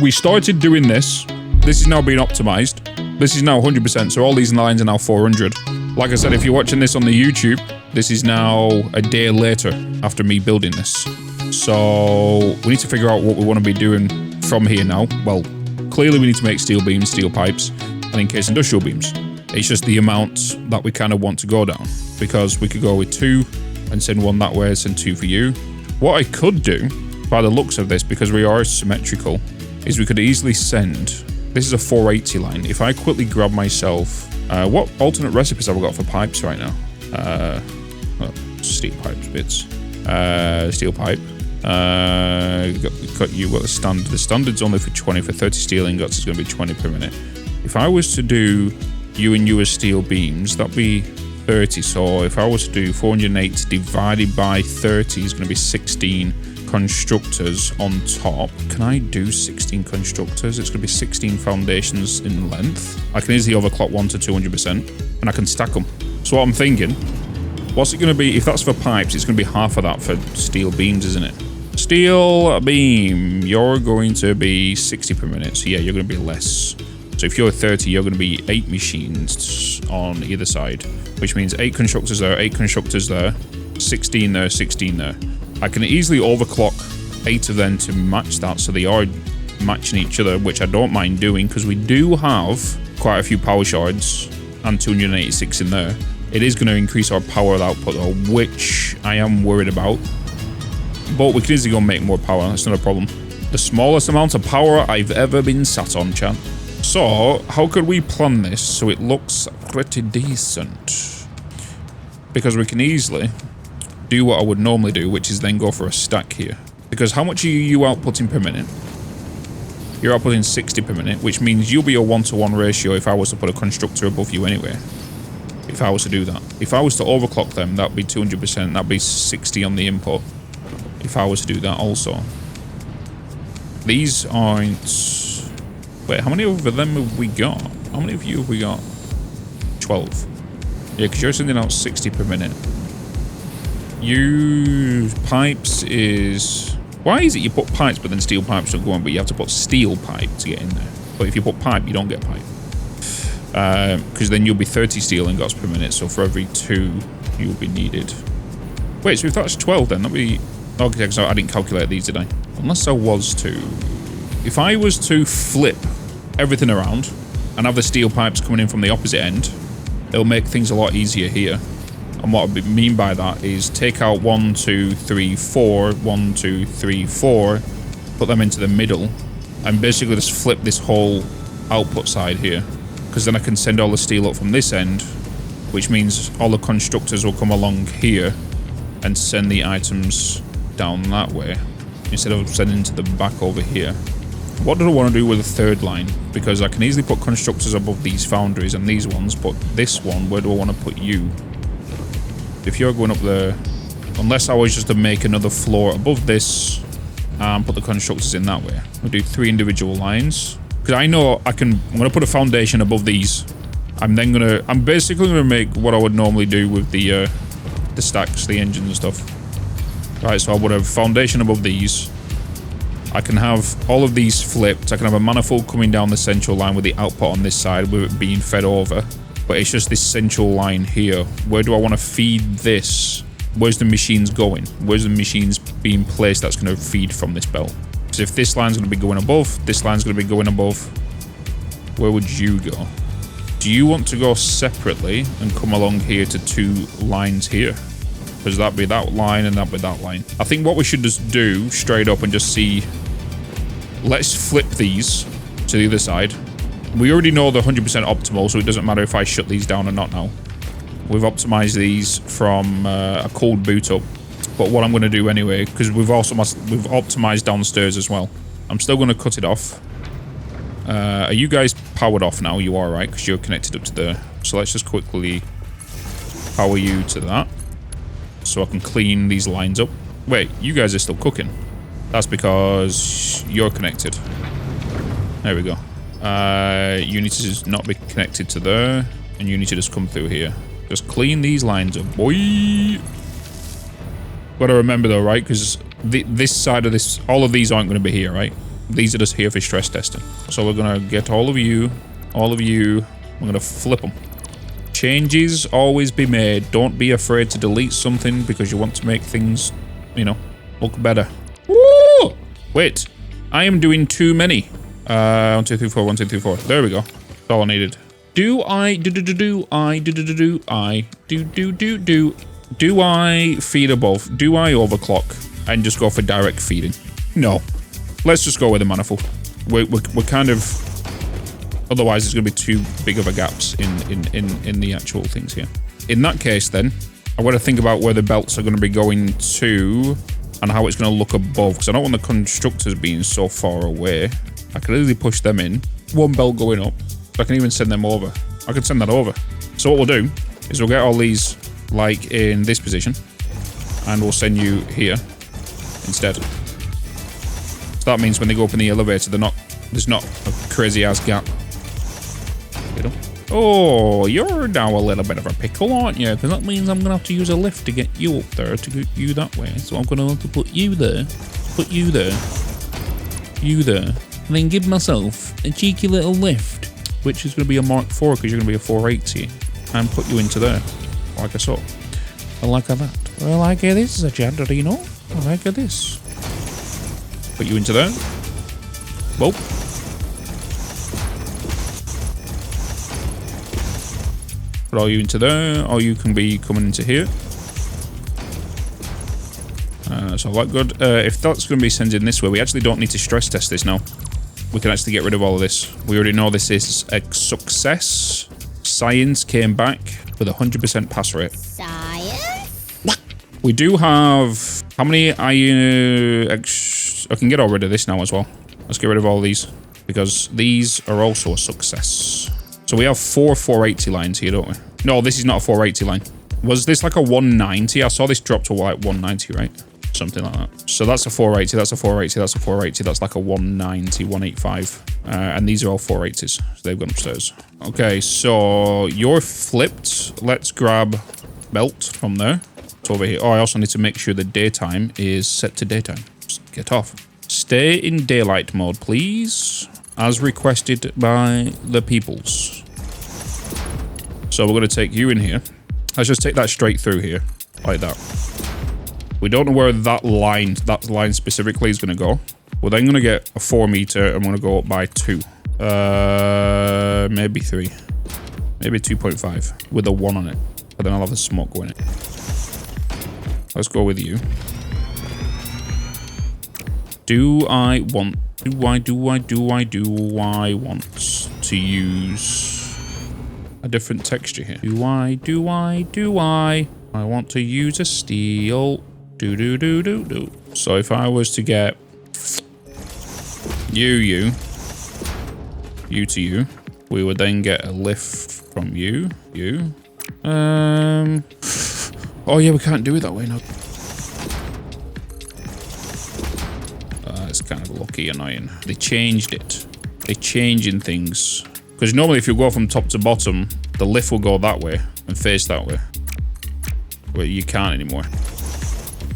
we started doing this. This is now being optimized. This is now 100%, so all these lines are now 400. Like I said, if you're watching this on the YouTube, this is now a day later after me building this. So we need to figure out what we want to be doing from here now. Well, clearly we need to make steel beams, steel pipes, and encase industrial beams. It's just the amount that we kind of want to go down, because we could go with 2 and send 1 that way, send 2 for you. What I could do, by the looks of this, because we are symmetrical, is we could easily send... This is a 480 line. If I quickly grab myself... what alternate recipes have I got for pipes right now? Well, steel pipes, bits. Steel pipe. You've got the standard. The standard's only for 20. For 30 steel ingots, it's going to be 20 per minute. If I was to do you and you as steel beams, that'd be 30. So if I was to do 408 divided by 30 is going to be 16 constructors on top. Can I do 16 constructors? It's going to be 16 foundations in length. I can easily overclock 1 to 200%, and I can stack them. So what I'm thinking, what's it going to be? If that's for pipes, it's going to be half of that for steel beams, isn't it? Steel beam, you're going to be 60 per minute. So yeah, you're going to be less. So if you're 30, you're going to be 8 machines on either side, which means 8 constructors there, 8 constructors there, 16 there, 16 there. I can easily overclock 8 of them to match that, so they are matching each other, which I don't mind doing, because we do have quite a few power shards and 286 in there. It is going to increase our power output though, which I am worried about. But we can easily go and make more power, that's not a problem. The smallest amount of power I've ever been sat on, chat. So, how could we plan this so it looks pretty decent? Because we can easily do what I would normally do, which is then go for a stack here. Because how much are you outputting per minute? You're outputting 60 per minute, which means you'll be a 1-to-1 ratio if I was to put a constructor above you anyway. If I was to do that. If I was to overclock them, that'd be 200%, that'd be 60 on the input. If I was to do that also. These aren't... Wait, how many of them have we got? How many of you have we got? 12. Yeah, because you're sending out 60 per minute. You pipes is... Why is it you put pipes but then steel pipes don't go on, but you have to put steel pipe to get in there? But if you put pipe, you don't get pipe. Because then you'll be 30 steel ingots per minute, so for every 2 you'll be needed. Wait, so if that's 12 then, that'd be... Okay, so I didn't calculate these, did I? Unless I was to... If I was to flip everything around and have the steel pipes coming in from the opposite end, it'll make things a lot easier here. And what I mean by that is take out 1, 2, 3, 4, 1, 2, 3, 4, put them into the middle, and basically just flip this whole output side here. Because then I can send all the steel up from this end, which means all the constructors will come along here and send the items down that way, instead of sending to the back over here. What do I want to do with the third line? Because I can easily put constructors above these foundries and these ones, but this one, where do I want to put you? If you're going up there, unless I was just to make another floor above this and put the constructors in that way. We'll do 3 individual lines. Because I know I'm going to put a foundation above these. I'm basically going to make what I would normally do with the stacks, the engines and stuff. Right, so I would have a foundation above these. I can have all of these flipped. I can have a manifold coming down the central line with the output on this side with it being fed over. But it's just this central line here. Where do I want to feed this? Where's the machines going? Where's the machines being placed that's going to feed from this belt? Because if this line's going to be going above, this line's going to be going above, where would you go? Do you want to go separately and come along here to 2 lines here? Because that'd be that line and that'd be that line. I think what we should just do straight up and just see... Let's flip these to the other side. We already know they're 100% optimal, so it doesn't matter if I shut these down or not now. We've optimized these from a cold boot up. But what I'm going to do anyway, because we've optimized downstairs as well. I'm still going to cut it off. Are you guys powered off now? You are, right? Because you're connected up to there. So let's just quickly power you to that. So I can clean these lines up. Wait, you guys are still cooking. That's because you're connected. There we go. You need to just not be connected to there. And you need to just come through here. Just clean these lines up, boy. Gotta remember though, right? Because this side of this, all of these aren't going to be here, right? These are just here for stress testing. So we're gonna get all of you. We're gonna flip them. Changes always be made. Don't be afraid to delete something because you want to make things, you know, look better. Woo! Wait, I am doing too many. 1, 2, 3, 4. 1, 2, 3, 4. There we go. That's all I needed. Do I feed above? Do I overclock and just go for direct feeding? No. Let's just go with the manifold. We're kind of... Otherwise, there's going to be too big of a gaps in the actual things here. In that case, then, I want to think about where the belts are going to be going to and how it's going to look above, because I don't want the constructors being so far away. I can easily push them in. One belt going up. I can even send them over. I can send that over. So what we'll do is we'll get all these, like, in this position, and we'll send you here instead. So that means when they go up in the elevator, there's not a crazy-ass gap. You know? Oh, you're now a little bit of a pickle, aren't you? Because that means I'm going to have to use a lift to get you up there, to get you that way. So I'm going to have to put you there, you there, and then give myself a cheeky little lift, which is going to be a Mark IV because you're going to be a 480, and put you into there, like I saw. Like that. Well, like this, Jadrino. Like this. Put you into there. Whoa. Put all you into there, or you can be coming into here. So that good. If that's going to be sending this way, we actually don't need to stress test this now. We can actually get rid of all of this. We already know this is a success. Science came back with 100% pass rate. Science? We do have... How many ICUE... I can get rid of this now as well. Let's get rid of all these, because these are also a success. So we have 4 480 lines here, don't we? No, this is not a 480 line. Was this like a 190? I saw this drop to like 190, right? Something like that. So that's a 480, that's a 480, that's a 480, that's like a 190, 185. And these are all 480s. So they've gone upstairs. Okay, so you're flipped. Let's grab belt from there. It's over here. Oh, I also need to make sure the daytime is set to daytime. Just get off. Stay in daylight mode, please. As requested by the peoples. So we're going to take you in here. Let's just take that straight through here. Like that. We don't know where that line specifically is going to go. We're then going to get a 4 meter. I'm going to go up by 2. Maybe 3. Maybe 2.5 with a 1 on it. But then I'll have the smoke going in. Let's go with you. Do I want to use a different texture here? Do I want to use a steel? Do. So if I was to get you to you, we would then get a lift from you. Oh yeah, we can't do it that way now. It's kind of lucky annoying. They changed it. They're changing things. Because normally if you go from top to bottom, the lift will go that way and face that way. But you can't anymore.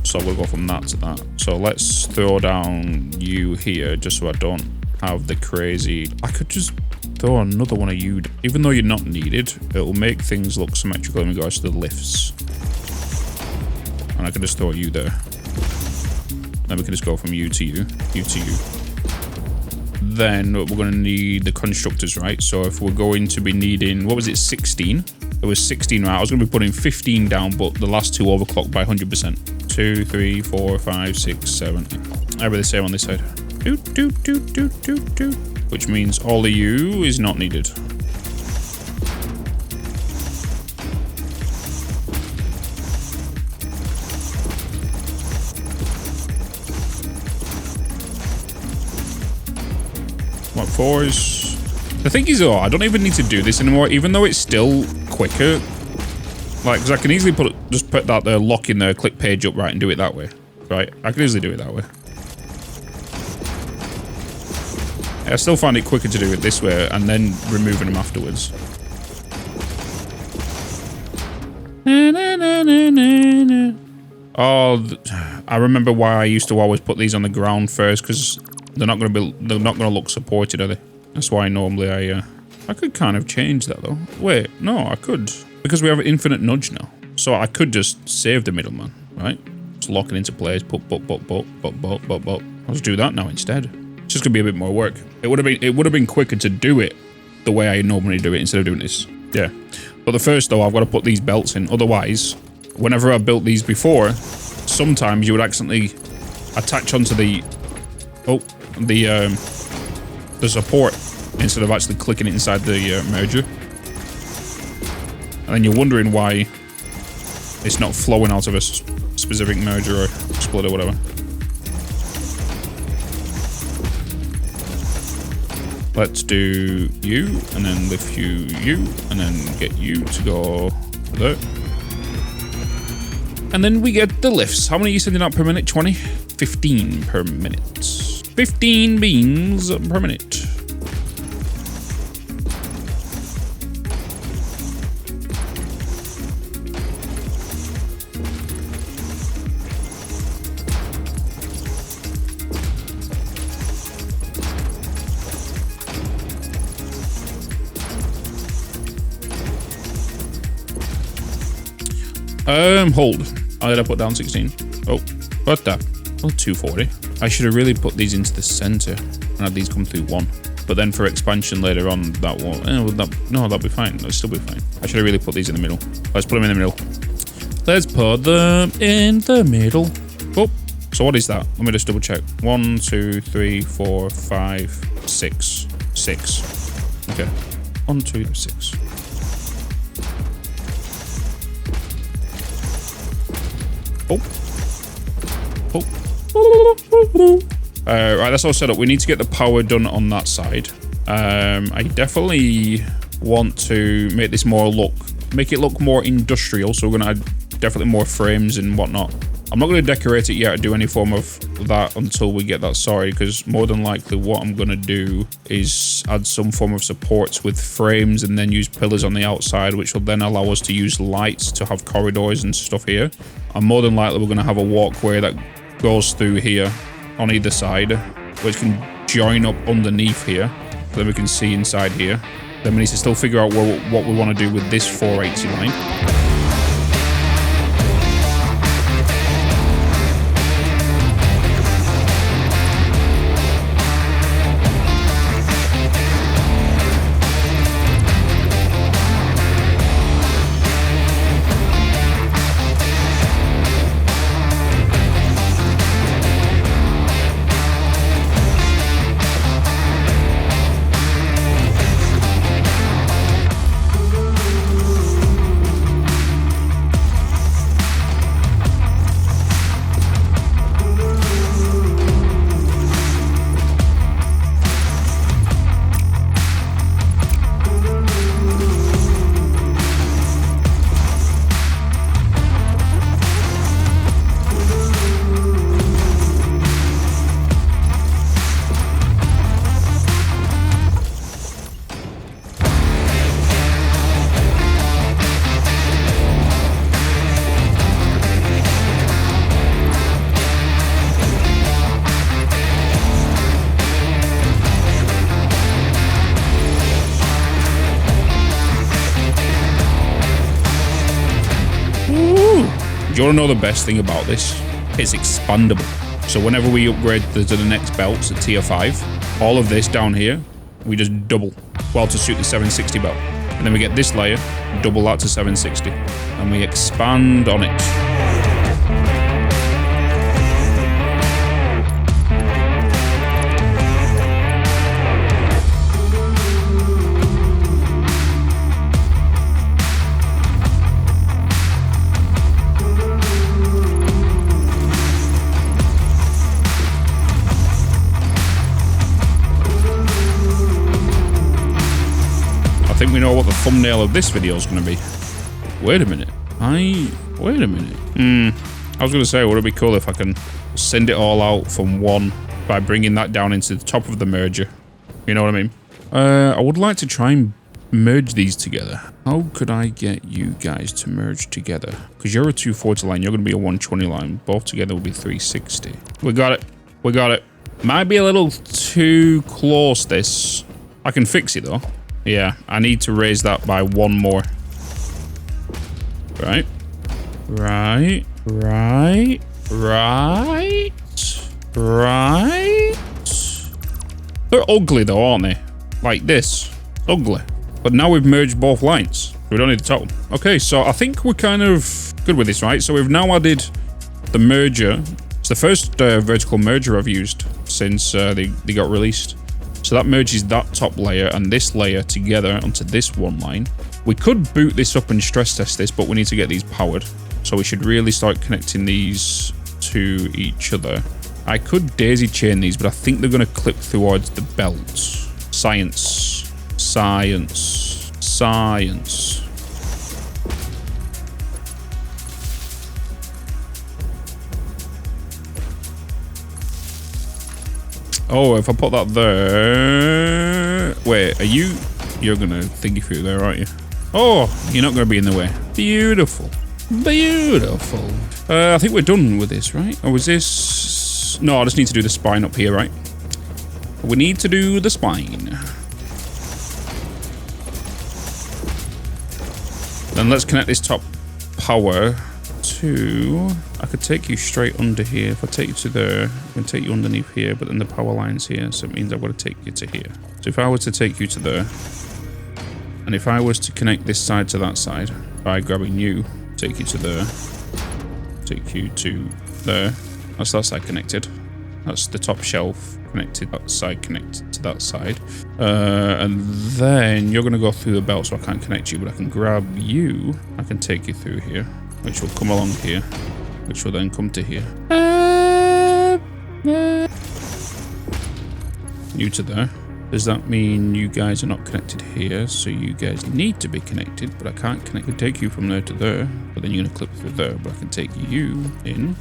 So we'll go from that to that. So let's throw down you here just so I don't have the crazy... I could just throw another one of you. Even though you're not needed, it will make things look symmetrical in regards to the lifts. And I can just throw you there. Then we can just go from you to you to you. Then we're going to need the constructors, right? So if we're going to be needing, what was it, 16? It was 16, right? I was going to be putting 15 down, but the last two overclocked by 100%. 2, 3, 4, 5, 6, 7, 8. Everything the same on this side. Which means all of you is not needed. What, 4s? The thing is, I don't even need to do this anymore, even though it's still quicker. Like, because I can easily just put that there, lock in there, click page up, right, and do it that way. Right? I can easily do it that way. I still find it quicker to do it this way, and then removing them afterwards. Oh, I remember why I used to always put these on the ground first, because They're not going to look supported, are they? That's why normally I could kind of change that though. Wait, no, I could, because we have an infinite nudge now. So I could just save the middleman, right? Just lock it into place. I'll just do that now instead. It's just gonna be a bit more work. It would have been quicker to do it the way I normally do it instead of doing this. Yeah. But the first though, I've got to put these belts in. Otherwise, whenever I built these before, sometimes you would accidentally attach onto the support instead of actually clicking it inside the merger. And then you're wondering why it's not flowing out of a specific merger or split or whatever. Let's do you, and then lift you, and then get you to go there. And then we get the lifts. How many are you sending out per minute? 20? 15 per minute. 15 beans per minute. Hold. I did I put down 16? Oh, what that? Oh, 240. I should have really put these into the center and had these come through one. But then for expansion later on, that won't. No, that'll be fine. That'll still be fine. I should have really put these in the middle. Let's put them in the middle. Let's put them in the middle. Oh, so what is that? Let me just double check. 1, 2, 3, 4, 5, 6. 6. Okay. 1, 2, 6. Oh. Right, that's all set up. We need to get the power done on that side. I definitely want to make this make it look more industrial. So we're gonna add definitely more frames and whatnot. I'm not gonna decorate it yet or do any form of that until we get that sorted, because more than likely what I'm gonna do is add some form of supports with frames and then use pillars on the outside, which will then allow us to use lights to have corridors and stuff here. And more than likely we're gonna have a walkway that goes through here on either side, which can join up underneath here, so then we can see inside here. Then we need to still figure out what we want to do with this 480 line. You want to know the best thing about this? It's expandable. So whenever we upgrade to the next belts at tier 5, all of this down here, we just double. Well, to suit the 760 belt. And then we get this layer, double that to 760. And we expand on it. I think we know what the thumbnail of this video is going to be. Wait a minute. Wait a minute. I was going to say, would it be cool if I can send it all out from one by bringing that down into the top of the merger? You know what I mean? I would like to try and merge these together. How could I get you guys to merge together? Because you're a 240 line, you're going to be a 120 line. Both together will be 360. We got it. We got it. Might be a little too close, this. I can fix it, though. Yeah, I need to raise that by one more. Right. Right. Right. Right. Right. They're ugly, though, aren't they? Like this. Ugly. But now we've merged both lines. We don't need the top one. Okay, so I think we're kind of good with this, right? So we've now added the merger. It's the first vertical merger I've used since they got released. So that merges that top layer and this layer together onto this one line. We could boot this up and stress test this, but we need to get these powered. So we should really start connecting these to each other. I could daisy chain these, but I think they're going to clip towards the belt. Science. Science. Science. Oh, if I put that there... Wait, are you... You're going to thingy through there, aren't you? Oh, you're not going to be in the way. Beautiful. Beautiful. I think we're done with this, right? Or was this... No, I just need to do the spine up here, right? We need to do the spine. Then let's connect this top power to... I could take you straight under here. If I take you to there, I can take you underneath here, but then the power line's here, so it means I've got to take you to here. So if I was to take you to there, and if I was to connect this side to that side, by grabbing you, take you to there, take you to there, that's that side connected. That's the top shelf connected, that side connected to that side. And then you're going to go through the belt, so I can't connect you, but I can grab you. I can take you through here, which will come along here, which will then come to here. You to there. Does that mean you guys are not connected here? So you guys need to be connected, but I can't connect. I can take you from there to there, but then you're going to clip through there, but I can take you in.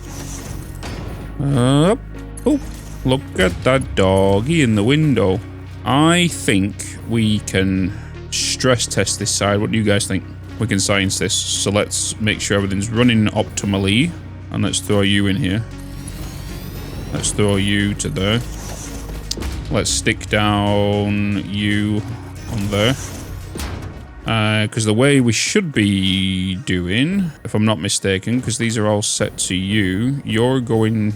Oh, look at that doggy in the window. I think we can stress test this side. What do you guys think? We can science this. So let's make sure everything's running optimally. And let's throw you in here. Let's throw you to there. Let's stick down you on there. Because the way we should be doing, if I'm not mistaken, because these are all set to you, you're going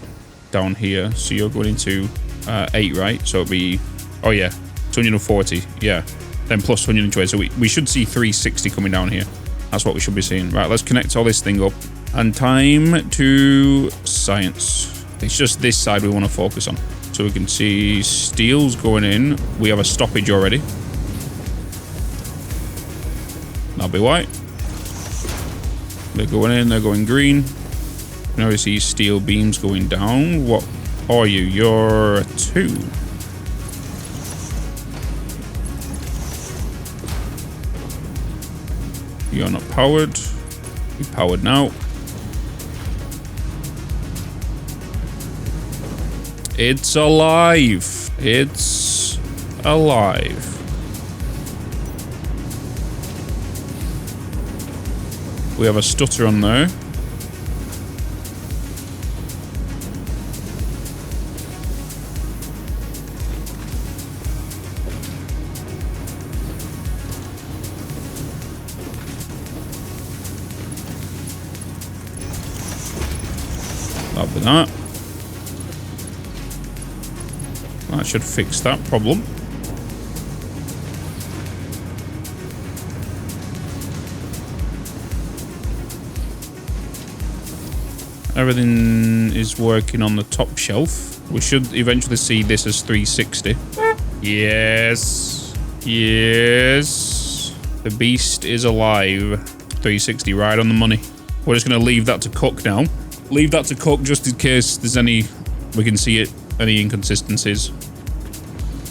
down here. So you're going into 8, right? So it'll be, oh yeah, 240. Yeah. Then plus 120. So we should see 360 coming down here. That's what we should be seeing. Right, let's connect all this thing up. And time to science. It's just this side we want to focus on. So we can see steel's going in. We have a stoppage already. That'll be white. They're going in, they're going green. Now we see steel beams going down. What are you? You're a 2. You're not powered. You're powered now. It's alive. It's alive. We have a stutter on there. That'll be that. That should fix that problem. Everything is working on the top shelf. We should eventually see this as 360. Yes. Yes. The beast is alive. 360, right on the money. We're just going to leave that to cook now. Leave that to cook just in case there's any... We can see it. Any inconsistencies.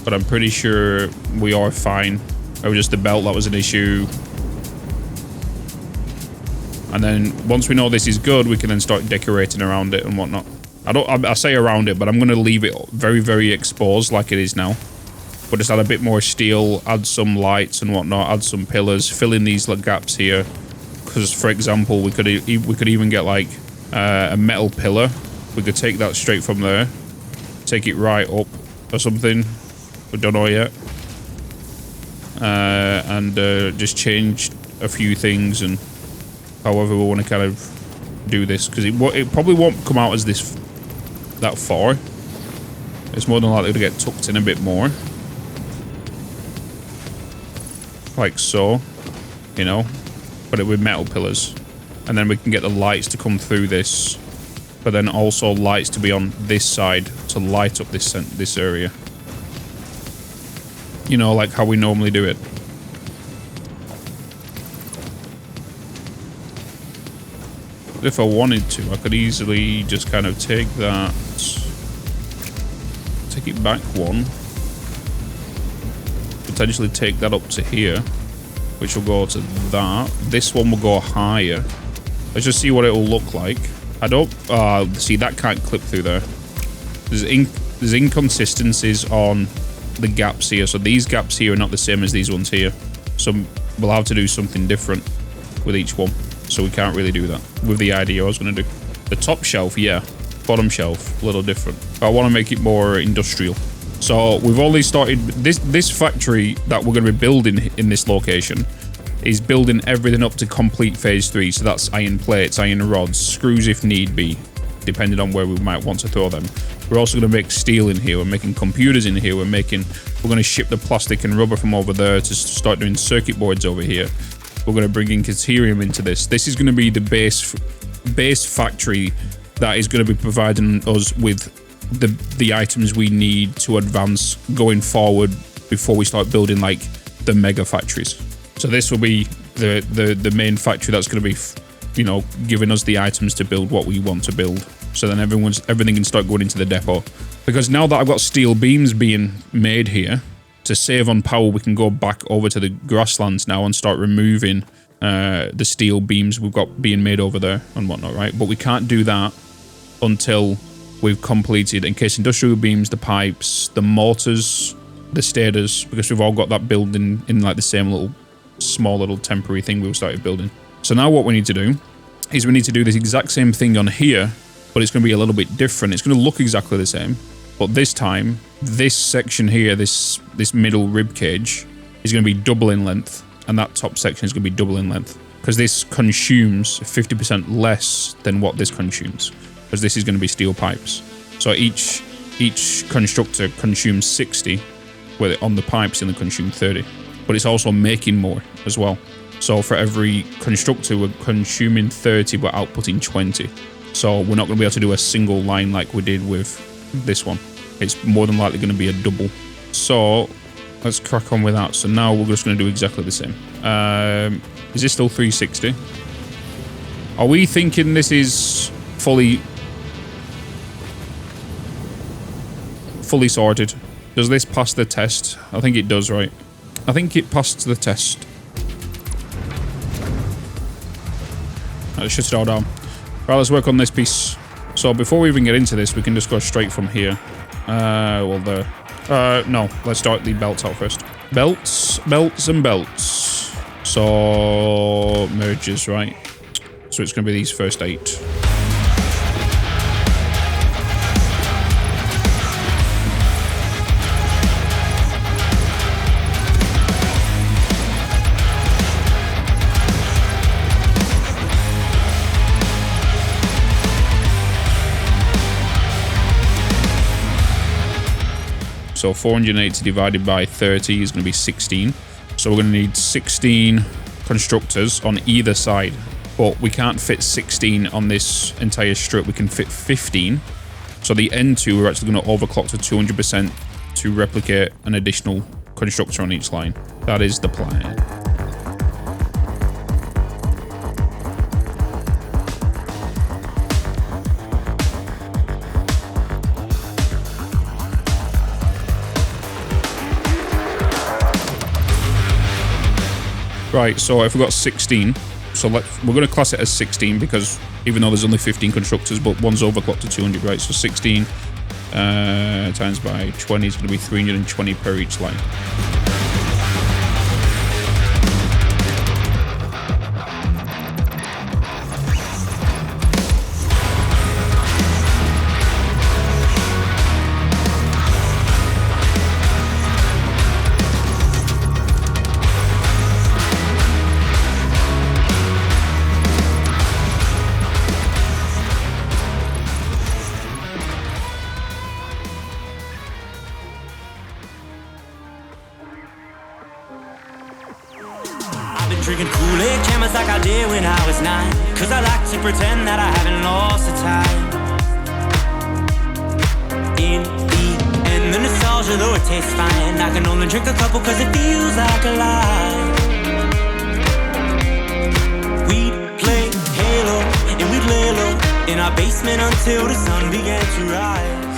But I'm pretty sure we are fine. It was just the belt that was an issue. And then once we know this is good, we can then start decorating around it and whatnot. I say around it, but I'm going to leave it very, very exposed like it is now. But just add a bit more steel, add some lights and whatnot, add some pillars, fill in these gaps here. Because, for example, we could even get like a metal pillar. We could take that straight from there, take it right up or something. We don't know yet. And just change a few things and however we want to kind of do this, because it probably won't come out as that far. It's more than likely to get tucked in a bit more, like so, you know, but it with metal pillars, and then we can get the lights to come through this, but then also lights to be on this side to light up this area. You know, like how we normally do it. If I wanted to, I could easily just kind of take that, take it back one, potentially take that up to here, which will go to that. This one will go higher. Let's just see what it will look like. I don't, see, that can't clip through there. There's inconsistencies on the gaps here, so these gaps here are not the same as these ones here. So we'll have to do something different with each one. So we can't really do that with the idea I was going to do. The top shelf, yeah. Bottom shelf, a little different. But I want to make it more industrial. So we've already started, this factory that we're going to be building in this location is building everything up to complete phase 3. So that's iron plates, iron rods, screws if need be, depending on where we might want to throw them. We're also going to make steel in here. We're making computers in here. We're going to ship the plastic and rubber from over there to start doing circuit boards over here. We're going to bring in Caterium into this. This is going to be the base factory that is going to be providing us with the items we need to advance going forward before we start building like the mega factories. So this will be the main factory that's going to be, you know, giving us the items to build what we want to build. So then everything can start going into the depot. Because now that I've got steel beams being made here, to save on power, we can go back over to the grasslands now and start removing the steel beams we've got being made over there and whatnot, right? But we can't do that until we've completed encased industrial beams, the pipes, the mortars, the stators, because we've all got that building in like the same small little temporary thing we started building. So now what we need to do is we need to do this exact same thing on here, but it's going to be a little bit different. It's going to look exactly the same, but this time, this section here, this middle rib cage is going to be double in length, and that top section is going to be double in length, because this consumes 50% less than what this consumes, because this is going to be steel pipes. So each constructor consumes 60, where on the pipes and they consume 30, but it's also making more as well. So for every constructor, we're consuming 30 but outputting 20. So we're not going to be able to do a single line like we did with this one. It's more than likely going to be a double. So let's crack on with that. So now we're just going to do exactly the same. Is this still 360? Are we thinking this is fully sorted? Does this pass the test? I think it does, right? I think it passed the test. Let's shut it all down. Right, let's work on this piece. So before we even get into this, we can just go straight from here. Well, there. No, let's start the belts out first. Belts, and belts. So, merges, right? So it's going to be these first 8. So 480 divided by 30 is going to be 16. So we're going to need 16 constructors on either side. But we can't fit 16 on this entire strip. We can fit 15. So the N2, we're actually going to overclock to 200% to replicate an additional constructor on each line. That is the plan. Right, so if we've got 16, so we're going to class it as 16 because even though there's only 15 constructors, but one's overclocked to 200, right? So 16 times by 20 is going to be 320 per each line. Drinking Kool-Aid cameras like I did when I was 9. Cause I like to pretend that I haven't lost the time. In the end, the nostalgia, though it tastes fine, I can only drink a couple cause it feels like a lie. We'd play Halo and we'd lay low in our basement until the sun began to rise.